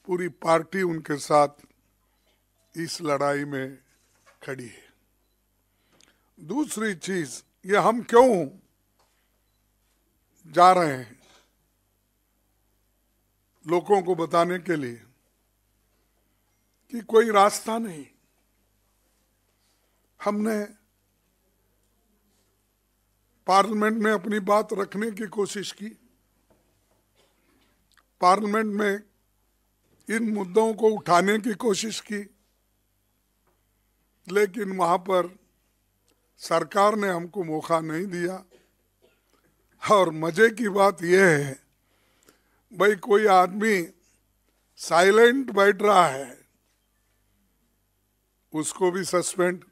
पूरी पार्टी उनके साथ इस लड़ाई में खड़ी है। दूसरी चीज, ये हम क्यों जा रहे हैं लोगों को बताने के लिए कि कोई रास्ता नहीं। हमने पार्लियामेंट में अपनी बात रखने की कोशिश की, पार्लियामेंट में इन मुद्दों को उठाने की कोशिश की, लेकिन वहां पर सरकार ने हमको मौका नहीं दिया। और मजे की बात यह है, भाई कोई आदमी साइलेंट बैठ रहा है उसको भी सस्पेंड,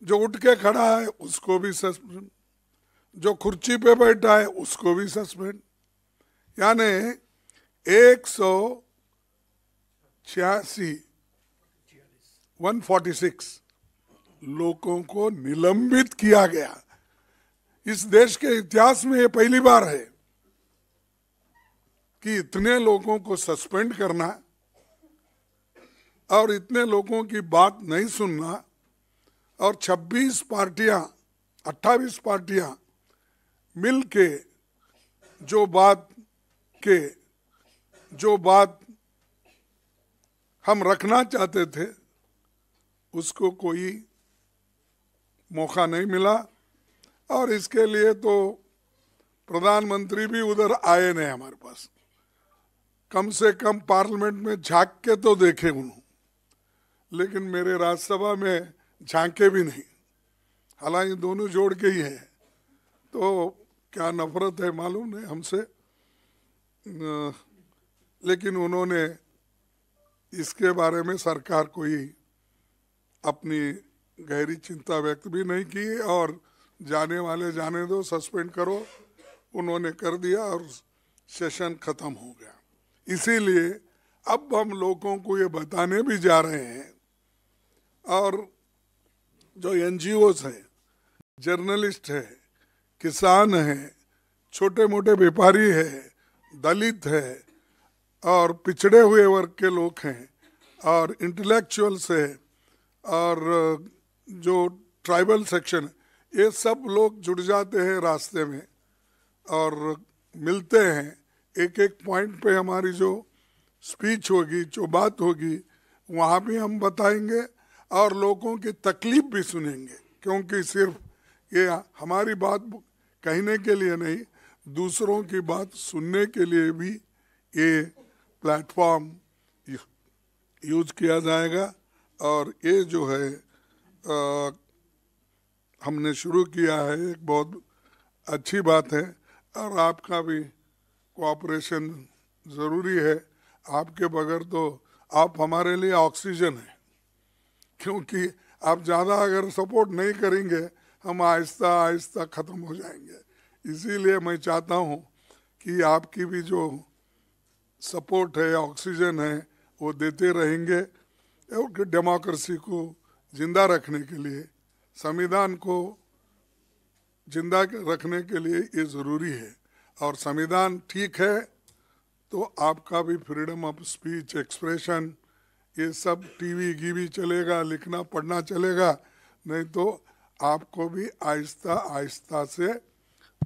जो उठ के खड़ा है उसको भी सस्पेंड, जो कुर्सी पे बैठा है उसको भी सस्पेंड। यानी 146 लोगों को निलंबित किया गया। इस देश के इतिहास में ये पहली बार है कि इतने लोगों को सस्पेंड करना और इतने लोगों की बात नहीं सुनना, और 28 पार्टियां मिलके जो बात हम रखना चाहते थे उसको कोई मौका नहीं मिला। और इसके लिए तो प्रधानमंत्री भी उधर आए नहीं हमारे पास, कम से कम पार्लियामेंट में झांक के तो देखे उन्होंने, लेकिन मेरे राज्यसभा में झांके भी नहीं। हालांकि दोनों जोड़ के ही है, तो क्या नफरत है मालूम नहीं हमसे, लेकिन उन्होंने इसके बारे में सरकार कोई अपनी गहरी चिंता व्यक्त भी नहीं की, और जाने वाले जाने दो, सस्पेंड करो, उन्होंने कर दिया और सेशन खत्म हो गया। इसीलिए अब हम लोगों को ये बताने भी जा रहे हैं, और जो एनजीओस हैं, जर्नलिस्ट है, किसान है, छोटे मोटे व्यापारी है, दलित है, और पिछड़े हुए वर्ग के लोग हैं, और इंटेलेक्चुअल्स है, और जो ट्राइबल सेक्शन, ये सब लोग जुड़ जाते हैं रास्ते में और मिलते हैं। एक एक पॉइंट पे हमारी जो स्पीच होगी, जो बात होगी, वहाँ भी हम बताएंगे और लोगों की तकलीफ भी सुनेंगे, क्योंकि सिर्फ ये हमारी बात कहने के लिए नहीं, दूसरों की बात सुनने के लिए भी ये प्लेटफॉर्म यूज किया जाएगा। और ये जो है हमने शुरू किया है, एक बहुत अच्छी बात है, और आपका भी कोऑपरेशन ज़रूरी है। आपके बगैर तो आप हमारे लिए ऑक्सीजन है, क्योंकि आप ज़्यादा अगर सपोर्ट नहीं करेंगे हम आहिस्ता आहिस्ता ख़त्म हो जाएंगे। इसीलिए मैं चाहता हूँ कि आपकी भी जो सपोर्ट है, ऑक्सीजन है, वो देते रहेंगे, और डेमोक्रेसी को जिंदा रखने के लिए, संविधान को जिंदा रखने के लिए ये ज़रूरी है। और संविधान ठीक है तो आपका भी फ्रीडम ऑफ स्पीच, एक्सप्रेशन, ये सब टीवी गीवी चलेगा, लिखना पढ़ना चलेगा, नहीं तो आपको भी आहिस्ता आहिस्ता से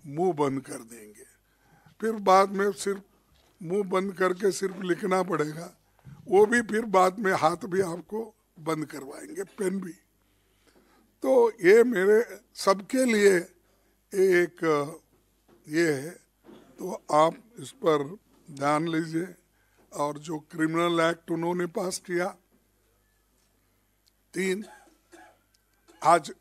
मुंह बंद कर देंगे। फिर बाद में सिर्फ मुंह बंद करके सिर्फ लिखना पड़ेगा, वो भी फिर बाद में हाथ भी आपको बंद करवाएंगे, पेन भी। तो ये मेरे सबके लिए एक ये है, तो आप इस पर ध्यान लीजिए। और जो क्रिमिनल एक्ट उन्होंने पास किया 3, आज